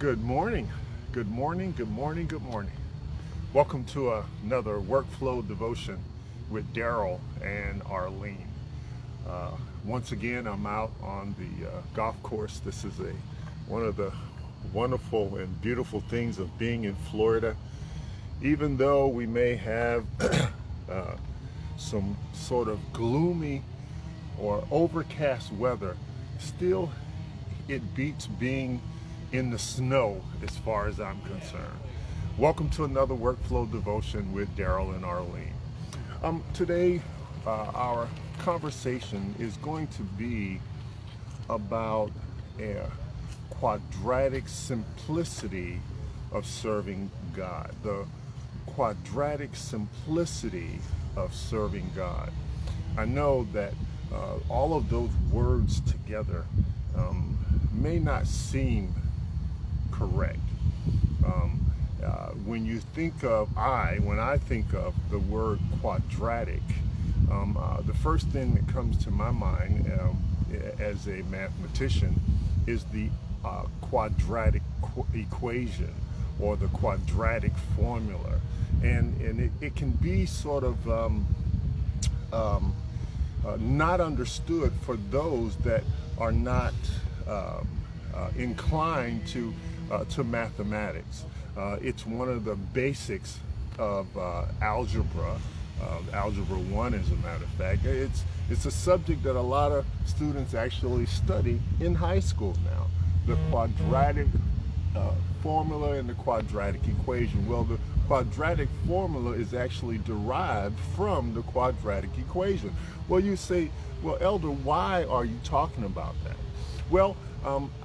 Good morning. Good morning. Good morning. Good morning. Welcome to another workflow devotion with Darrell and Arlene. Once again, I'm out on the golf course. This is one of the wonderful and beautiful things of being in Florida. Even though we may have some sort of gloomy or overcast weather, still it beats being in the snow as far as I'm concerned. Welcome to another workflow devotion with Darrell and Arlene. Today, our conversation is going to be about a quadratic simplicity of serving God. The quadratic simplicity of serving God. I know that all of those words together may not seem correct. When I think of the word quadratic, the first thing that comes to my mind as a mathematician is the quadratic equation or the quadratic formula, and it can be sort of not understood for those that are not inclined to mathematics. It's one of the basics of algebra. Algebra 1, as a matter of fact. It's a subject that a lot of students actually study in high school now. The quadratic formula and the quadratic equation. Well, the quadratic formula is actually derived from the quadratic equation. Well, you say, well, Elder, why are you talking about that? Well,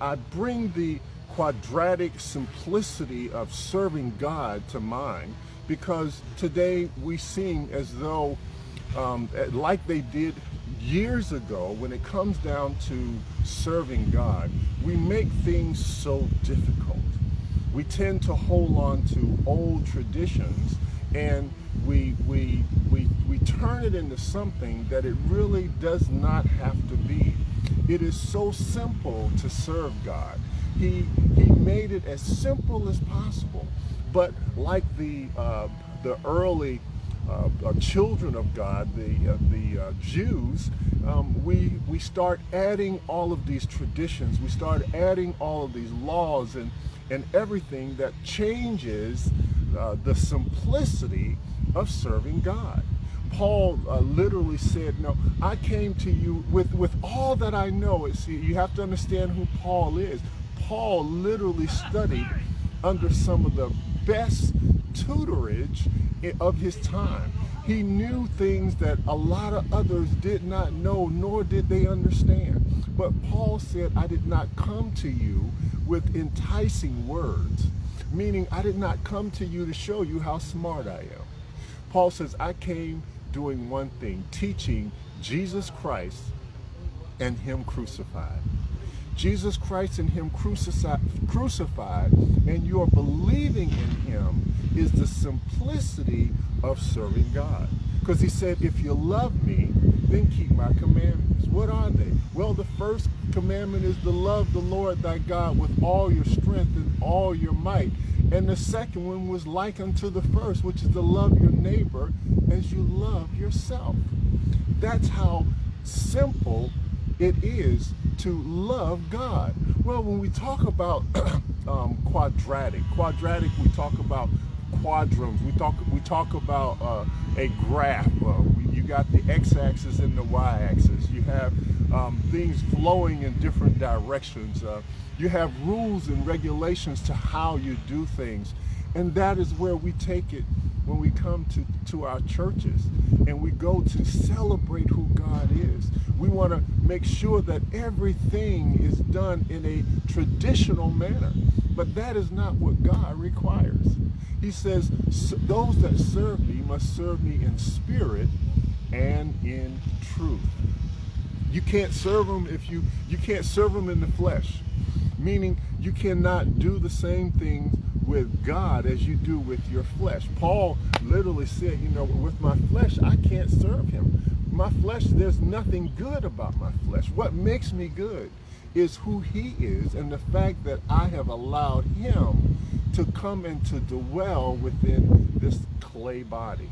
I bring the quadratic simplicity of serving God to mind because today we seem as though, like they did years ago, when it comes down to serving God, we make things so difficult. We tend to hold on to old traditions and we turn it into something that it really does not have to be. It is so simple to serve God. He made it as simple as possible. But like the early children of God, the Jews, we start adding all of these traditions. We start adding all of these laws and everything that changes the simplicity of serving God. Paul literally said, no, I came to you with all that I know. See, you have to understand who Paul is. Paul literally studied under some of the best tutorage of his time. He knew things that a lot of others did not know, nor did they understand. But Paul said, I did not come to you with enticing words, meaning I did not come to you to show you how smart I am. Paul says, I came doing one thing, teaching Jesus Christ and Him crucified. Jesus Christ and Him crucified, and your believing in Him is the simplicity of serving God. Because He said, if you love me, then keep my commandments. What are they? Well, the first commandment is to love the Lord thy God with all your strength and all your might. And the second one was like unto the first, which is to love your neighbor as you love yourself. That's how simple it is to love God. Well, when we talk about quadratic, we talk about quadrants. We talk about a graph. You got the x-axis and the y-axis. You have things flowing in different directions. You have rules and regulations to how you do things. And that is where we take it when we come to our churches and we go to celebrate who God is. We want to make sure that everything is done in a traditional manner. But that is not what God requires. He says, those that serve me must serve me in spirit and in truth. You can't serve them you can't serve them in the flesh. Meaning you cannot do the same things with God as you do with your flesh. Paul literally said, with my flesh, I can't serve Him. My flesh, there's nothing good about my flesh. What makes me good is who he is, and the fact that I have allowed him to come and to dwell within this clay body.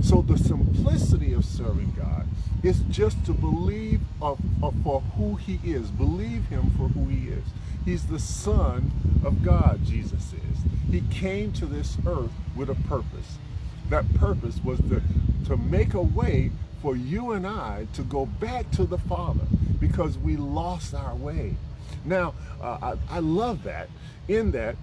So the simplicity of serving God is just to believe for who he is. Believe him for who he is. He's the Son of God, Jesus is. He came to this earth with a purpose. That purpose was to make a way for you and I to go back to the Father because we lost our way. Now, I love that, in that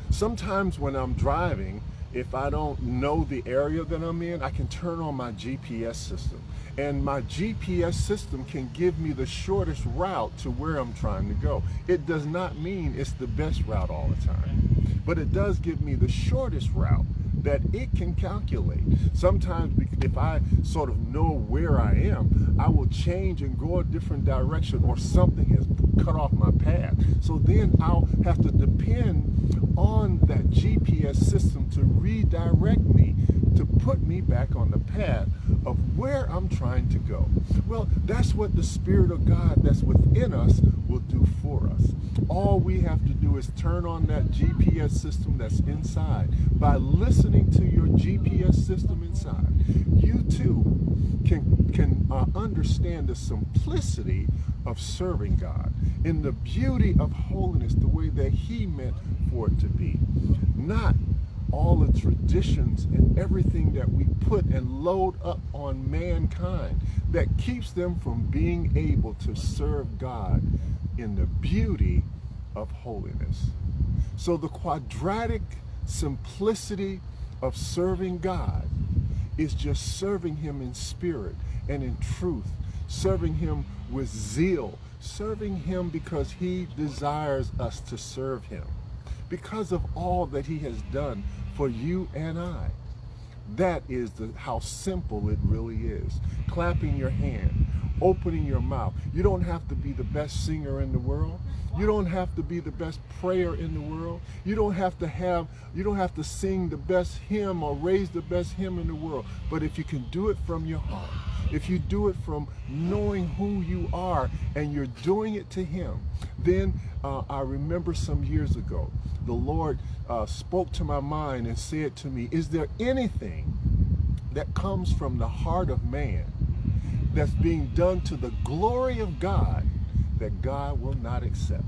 sometimes when I'm driving, if I don't know the area that I'm in, I can turn on my GPS system. And my GPS system can give me the shortest route to where I'm trying to go. It does not mean it's the best route all the time, but it does give me the shortest route that it can calculate. Sometimes if I sort of know where I am, I will change and go a different direction, or something has cut off my path. So then I'll have to depend on that GPS system to redirect me, to put me back on the path of where I'm trying to go. Well, that's what the Spirit of God that's within us will do for us. All we have to do is turn on that GPS system that's inside. By listening to your GPS system inside, you too can understand the simplicity of serving God in the beauty of holiness, the way that he meant for it to be. Not all the traditions and everything that we put and load up on mankind that keeps them from being able to serve God in the beauty of holiness. So the quadratic simplicity of serving God is just serving him in spirit and in truth, serving him with zeal, serving him because he desires us to serve him, because of all that he has done for you and I. That is how simple it really is. Clapping your hand, opening your mouth. You don't have to be the best singer in the world. You don't have to be the best prayer in the world. You don't have to sing the best hymn or raise the best hymn in the world. But if you can do it from your heart, if you do it from knowing who you are and you're doing it to him, then I remember some years ago, the Lord spoke to my mind and said to me, is there anything that comes from the heart of man that's being done to the glory of God that God will not accept?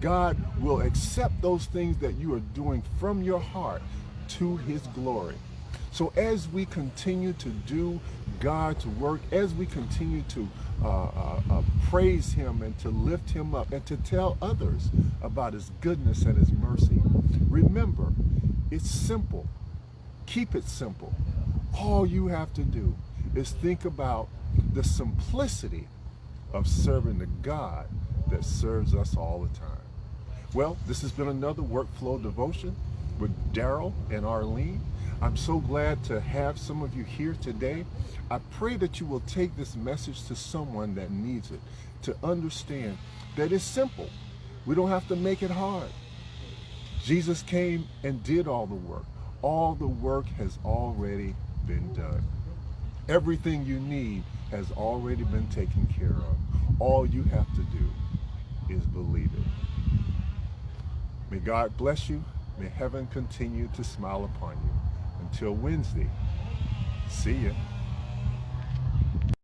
God will accept those things that you are doing from your heart to his glory. So as we continue to do God's work, as we continue to praise him and to lift him up and to tell others about his goodness and his mercy, remember, it's simple. Keep it simple. All you have to do is think about the simplicity of serving the God that serves us all the time. Well, this has been another Workflow Devotion with Darrell and Arlene. I'm so glad to have some of you here today. I pray that you will take this message to someone that needs it, to understand that it's simple. We don't have to make it hard. Jesus came and did all the work. All the work has already been done. Everything you need has already been taken care of. All you have to do is believe it. May God bless you. May heaven continue to smile upon you. Until Wednesday, see ya.